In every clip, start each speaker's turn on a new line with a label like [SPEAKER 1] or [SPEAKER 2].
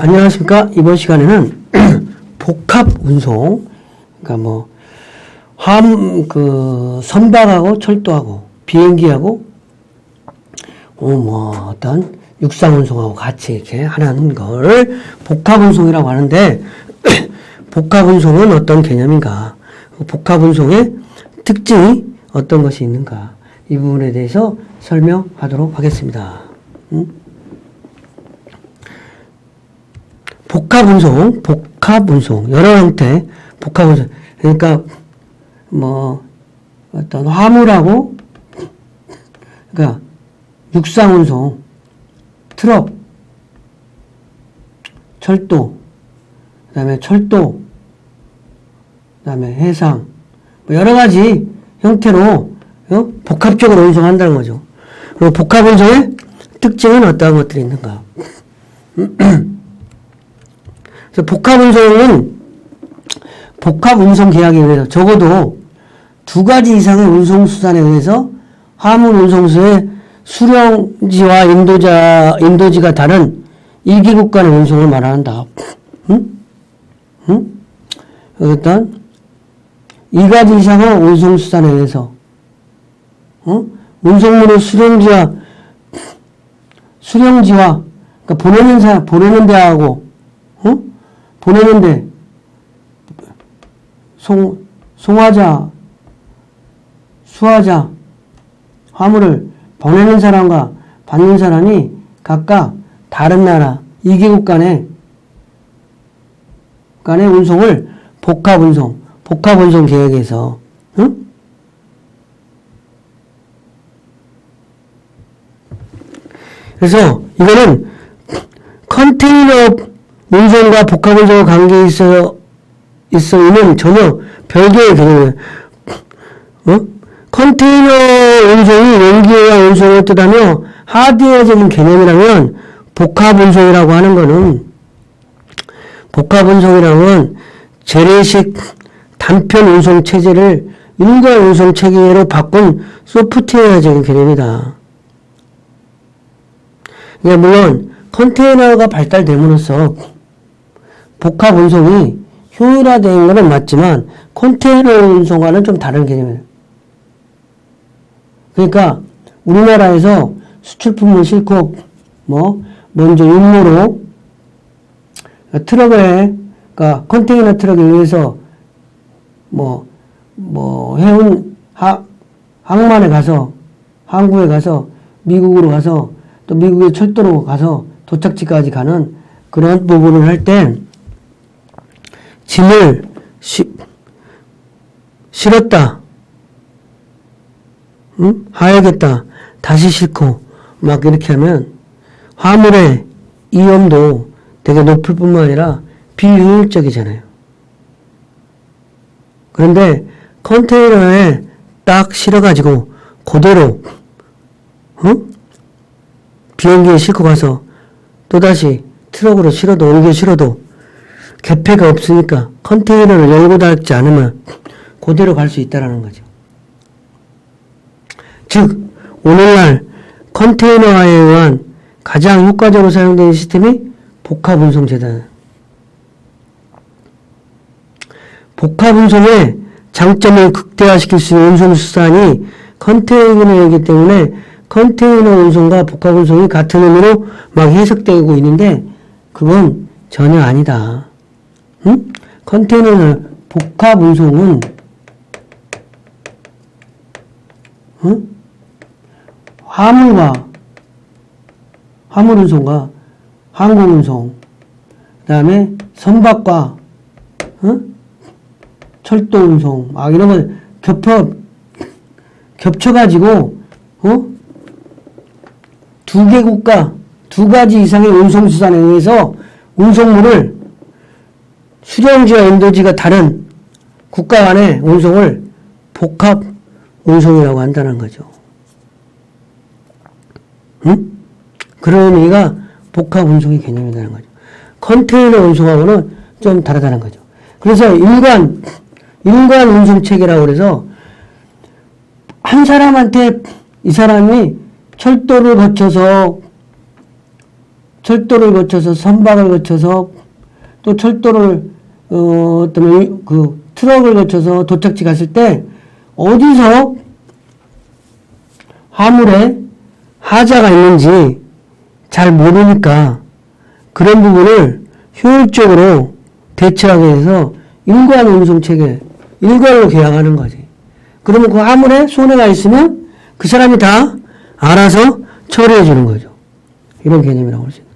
[SPEAKER 1] 안녕하십니까. 이번 시간에는 복합 운송, 그러니까 선박하고 철도하고 비행기하고 어떤 육상 운송하고 같이 이렇게 하는 걸 복합 운송이라고 하는데 복합 운송은 어떤 개념인가? 복합 운송의 특징이 어떤 것이 있는가? 이 부분에 대해서 설명하도록 하겠습니다. 복합 운송, 여러 형태, 복합 운송. 그러니까, 어떤 화물하고, 그러니까, 육상 운송, 트럭, 철도, 그 다음에 해상, 여러 가지 형태로, 복합적으로 운송한다는 거죠. 그리고 복합 운송의 특징은 어떠한 것들이 있는가? 그래서 복합 운송 계약에 의해서 적어도 두 가지 이상의 운송 수단에 의해서 화물 운송소의 수령지와 인도지가 다른 이개국 간의 운송을 말한다. 일단 이 가지 이상의 운송 수단에 의해서 운송물의 수령지와 그러니까 보내는 데하고 보내는데 송화자, 수화자, 화물을 보내는 사람과 받는 사람이 각각 다른 나라, 이개국 간의 운송을 복합 운송 계획에서 그래서 이거는 컨테이너 운송과 복합 운송의 관계에 있는 전혀 별개의 개념이에요. 컨테이너 운송이 용기와 운송을 뜻하며 하드웨어적인 개념이라면 복합 운송이라고 하는 재래식 단편 운송 체제를 일괄 운송 체계로 바꾼 소프트웨어적인 개념이다. 물론 컨테이너가 발달됨으로써 복합 운송이 효율화된 것은 맞지만 컨테이너 운송과는 좀 다른 개념이에요. 그러니까 우리나라에서 수출품을 싣고 먼저 육로로 트럭에 그러니까 컨테이너 트럭에 의해서 항구에 가서 미국으로 가서 또 미국의 철도로 가서 도착지까지 가는 그런 부분을 할 때 짐을 실었다. 하야겠다. 다시 싣고 막 이렇게 하면 화물의 위험도 되게 높을 뿐만 아니라 비효율적이잖아요. 그런데 컨테이너에 딱 실어가지고 그대로 비행기에 싣고 가서 또다시 트럭으로 옮겨 실어도 개폐가 없으니까 컨테이너를 열고 닫지 않으면 그대로 갈 수 있다는 거죠. 즉 오늘날 컨테이너화에 의한 가장 효과적으로 사용되는 시스템이 복합운송제다. 복합운송의 장점을 극대화시킬 수 있는 운송수단이 컨테이너이기 때문에 컨테이너 운송과 복합 운송이 같은 의미로 막 해석되고 있는데 그건 전혀 아니다. 컨테이너 복합 운송은 화물 운송과 항공 운송, 그다음에 선박과 철도 운송, 이런 걸 겹쳐가지고 두 개 국가, 두 가지 이상의 운송수단에 의해서 운송물을 수령지와 인도지가 다른 국가 간의 운송을 복합 운송이라고 한다는 거죠. 그런 의미가 복합 운송의 개념이라는 거죠. 컨테이너 운송하고는 좀 다르다는 거죠. 그래서 일관 운송 체계라고 그래서 한 사람한테 이 사람이 철도를 거쳐서 철도를 거쳐서 선박을 거쳐서 또 철도를 어떤 그 트럭을 거쳐서 도착지 갔을 때 어디서 화물에 하자가 있는지 잘 모르니까 그런 부분을 효율적으로 대처하기 위해서 일괄 운송 체계, 일괄로 계약하는 거지. 그러면 그 화물에 손해가 있으면 그 사람이 다 알아서 처리해 주는 거죠. 이런 개념이라고 할 수 있는.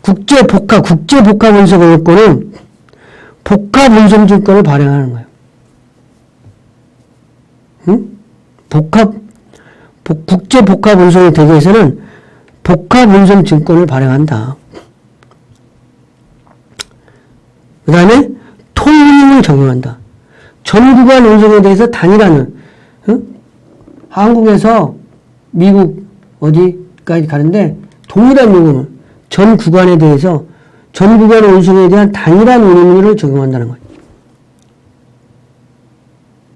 [SPEAKER 1] 국제복합운송의요건은 복합운송증권을 발행하는 거예요. 응? 국제복합운송이 되기 위해서는 복합운송증권을 발행한다. 그 다음에 통일을 적용한다. 전 구간 운송에 대해서 단일화는, 응? 한국에서 미국 어디까지 가는데 동일한 요금을 전 구간에 대해서 전 구간 운송에 대한 단일한 운임률을 적용한다는 거예요.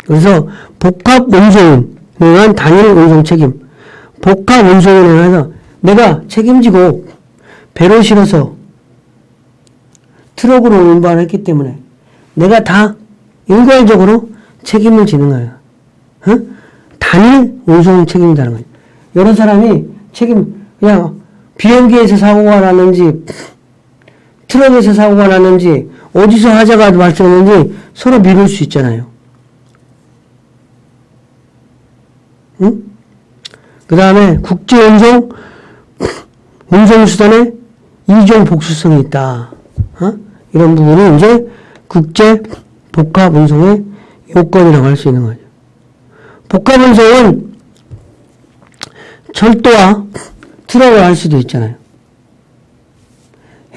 [SPEAKER 1] 그래서 복합운송에 의한 단일 운송 책임, 복합운송에 의해서 내가 책임지고 배로 실어서 트럭으로 운반을 했기 때문에 내가 다 일괄적으로 책임을 지는 거예요. 응? 단일 운송 책임이라는 거예요. 여러 사람이 그냥 비행기에서 사고가 났는지, 트럭에서 사고가 났는지, 어디서 하자가 발생했는지 서로 미룰 수 있잖아요. 응? 그 다음에 운송수단에 이종 복수성이 있다. 이런 부분이 이제 국제복합운송의 요건이라고 할 수 있는 거죠. 복합운송은 철도와 트럭을 할 수도 있잖아요.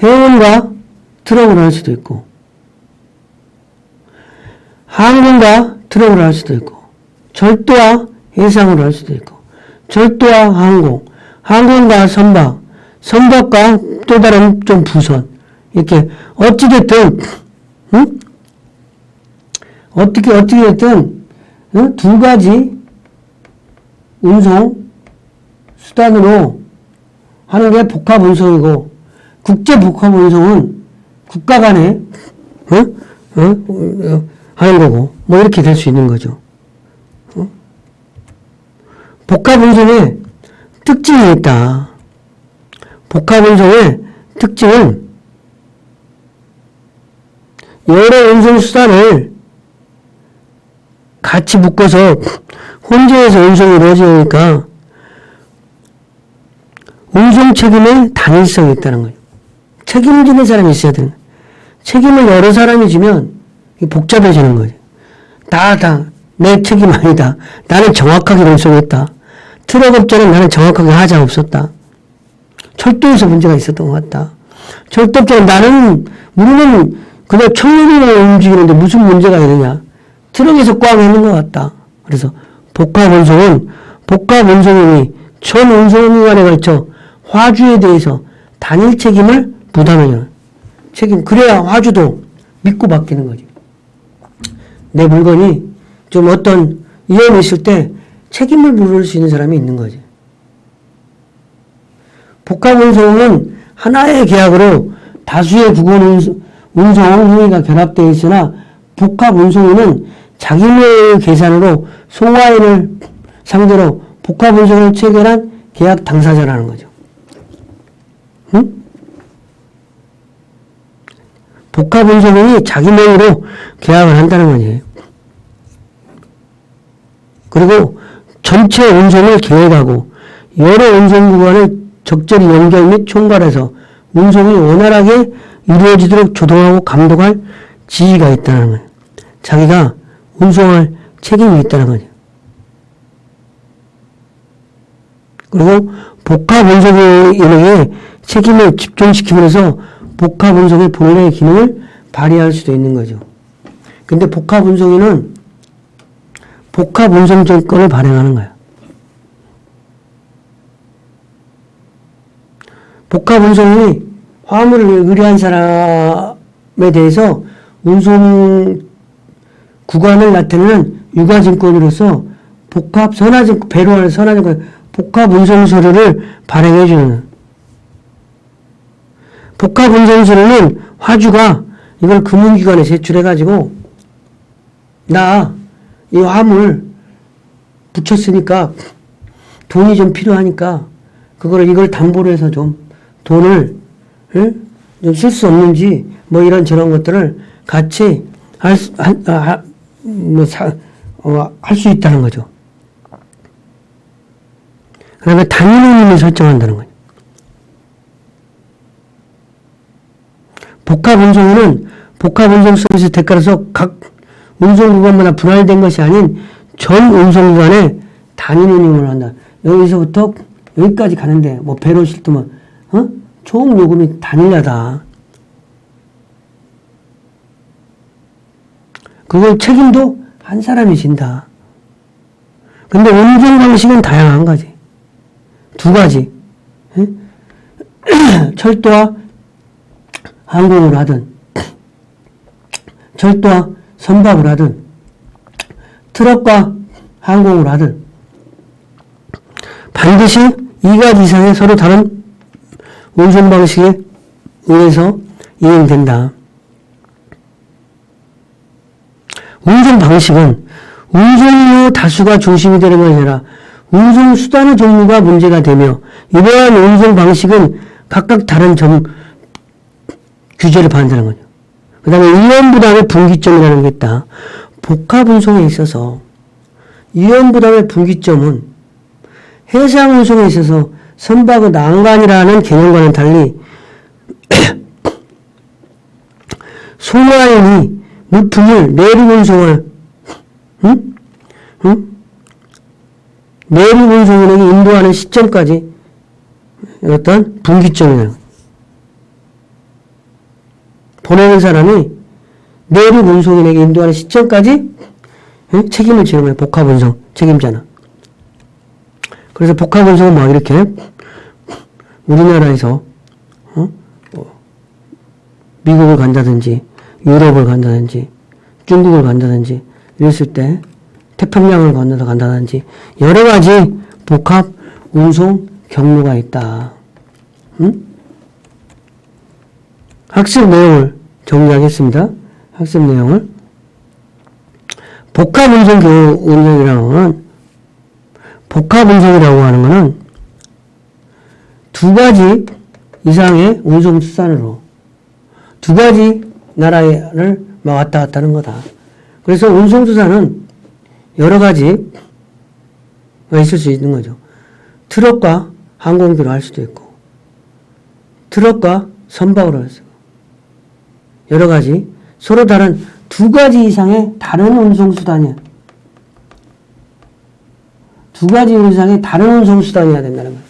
[SPEAKER 1] 해운과 트럭을 할 수도 있고, 항공과 트럭을 할 수도 있고, 철도와 해상으로 할 수도 있고, 철도와 항공, 항공과 선박, 선박과 또 다른 좀 부선, 이렇게 어찌됐든, 응? 어떻게됐든, 응? 두 가지 운송 수단으로 하는 게 복합운송이고, 국제복합운송은 국가 간에 하는 거고, 뭐 이렇게 될 수 있는 거죠. 복합운송에 특징이 있다. 복합운송의 특징은 여러 운송수단을 같이 묶어서 혼재해서 운송이 이루어지니까 운송 책임에 단일성이 있다는 거예요. 책임지는 사람이 있어야 되는 거예요. 책임을 여러 사람이 지면 복잡해지는 거예요. 내 책임 아니다. 나는 정확하게 운송했다. 트럭업자는 나는 정확하게 하자 없었다. 철도에서 문제가 있었던 것 같다. 철도업자는 우리는 그냥 청력으로 움직이는데 무슨 문제가 있느냐. 트럭에서 꽝 있는 것 같다. 그래서 복합운송인이 전 운송기관에 걸쳐 화주에 대해서 단일 책임을 부담해요. 그래야 화주도 믿고 맡기는 거죠. 내 물건이 좀 어떤 위험이 있을 때 책임을 물을 수 있는 사람이 있는 거지. 복합운송은 하나의 계약으로 다수의 구간 운송 행위가 결합되어 있으나 복합운송인은 자기의 계산으로 소화인을 상대로 복합운송을 체결한 계약 당사자라는 거죠. 응? 복합운송인이 자기 명의로 계약을 한다는 거지. 그리고 전체 운송을 계획하고 여러 운송구간을 적절히 연결 및 총괄해서 운송이 원활하게 이루어지도록 조정하고 감독할 지위가 있다는 거예요. 자기가 운송할 책임이 있다는 거죠. 그리고 복합운송인에게 책임을 집중시키면서 복합운송의 본래의 기능을 발휘할 수도 있는 거죠. 근데 복합운송인은 복합운송증권을 발행하는 거야. 복합운송이 화물을 의뢰한 사람에 대해서 운송 구간을 나타내는 유가증권으로서 배로하는 선화증권, 복합운송 서류를 발행해주는 복합운송시로는 화주가 이걸 금융기관에 제출해가지고 나 이 화물 붙였으니까 돈이 좀 필요하니까 이걸 담보로 해서 좀 돈을 좀 쓸 수 없는지 뭐 이런 저런 것들을 같이 할 수 있다는 거죠. 그다음에 단위운임을 설정한다는 거죠. 복합운송에는 복합운송 서비스 대가로서 각 운송기관마다 분할된 것이 아닌 전 운송기관에 단위운임을 한다. 여기서부터 여기까지 가는데 뭐 배로 실으면 총 요금이 단일하다. 그걸 책임도 한 사람이 진다. 근데 운송 방식은 다양한 거지. 두 가지. 철도와 항공을 하든, 철도와 선박을 하든, 트럭과 항공을 하든, 반드시 이 가지 이상의 서로 다른 운송 방식에 의해서 이행된다. 운송 방식은 운송료 다수가 중심이 되는 것이 아니라 운송 수단의 종류가 문제가 되며 이러한 운송 방식은 각각 다른 규제를 받는다는 거죠. 그 다음에 위험부담의 분기점이라는 게 있다. 복합운송에 있어서 위험부담의 분기점은 해상운송에 있어서 선박의 난간이라는 개념과는 달리 송화인이 물품을 내륙운송을 내륙운송인에게 인도하는 시점까지 어떤 분기점이라는 거예요. 보내는 사람이 내륙운송인에게 인도하는 시점까지 책임을 지는 거예요. 복합운송 책임자는. 그래서 복합운송은 막 이렇게 우리나라에서 미국을 간다든지 유럽을 간다든지 중국을 간다든지 이랬을 때 태평양을 건너서 간다든지 여러 가지 복합 운송 경로가 있다. 학습 내용을 정리하겠습니다. 학습 내용을. 복합 운송이라고 하는 것은 두 가지 이상의 운송 수단으로 두 가지 나라를 왔다 갔다 하는 거다. 그래서 운송 수단은 여러 가지가 있을 수 있는 거죠. 트럭과 항공기로 할 수도 있고, 트럭과 선박으로 할 수 있고, 여러 가지 서로 다른 두 가지 이상의 다른 운송 수단이야. 두 가지 이상의 다른 운송 수단이어야 된다는 거야.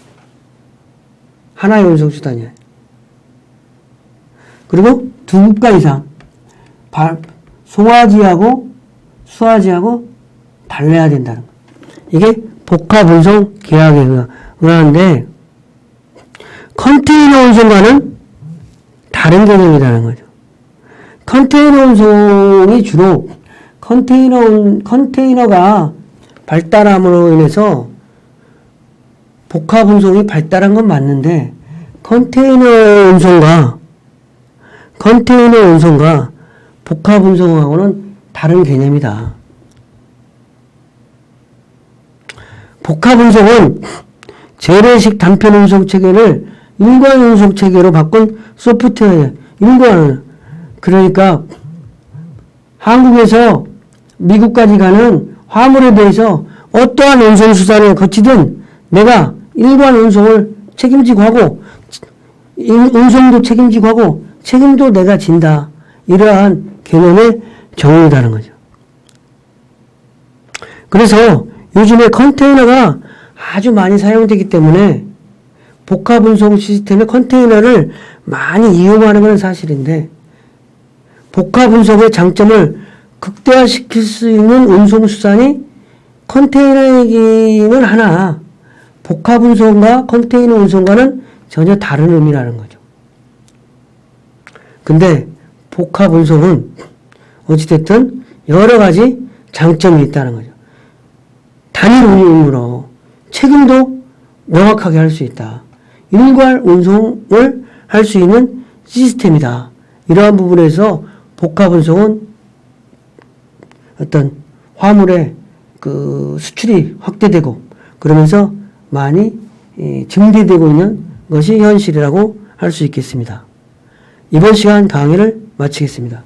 [SPEAKER 1] 하나의 운송 수단이야. 그리고 두 국가 이상, 송화지하고 수화지하고 달라야 된다는 거야. 이게 복합운송 계약에 의한데 컨테이너 운송과는 다른 개념이라는 거죠. 컨테이너 운송이 주로 컨테이너가 발달함으로 인해서 복합 운송이 발달한 건 맞는데 컨테이너 운송과 복합 운송하고는 다른 개념이다. 복합 운송은 재래식 단편 운송 체계를 일괄 운송 체계로 바꾼 소프트웨어, 그러니까 한국에서 미국까지 가는 화물에 대해서 어떠한 운송 수단을 거치든 내가 일괄 운송을 책임지고 하고 운송도 책임지고 하고 책임도 내가 진다. 이러한 개념의 정의라는 거죠. 그래서 요즘에 컨테이너가 아주 많이 사용되기 때문에 복합운송 시스템의 컨테이너를 많이 이용하는 건 사실인데 복합운송의 장점을 극대화시킬 수 있는 운송수단이 컨테이너이기는 하나 복합운송과 컨테이너 운송과는 전혀 다른 의미라는 거죠. 근데 복합운송은 어찌됐든 여러 가지 장점이 있다는 거죠. 단일 운임으로 책임도 명확하게 할 수 있다. 일괄 운송을 할 수 있는 시스템이다. 이러한 부분에서 복합운송은 어떤 화물의 그 수출이 확대되고 그러면서 많이 증대되고 있는 것이 현실이라고 할 수 있겠습니다. 이번 시간 강의를 마치겠습니다.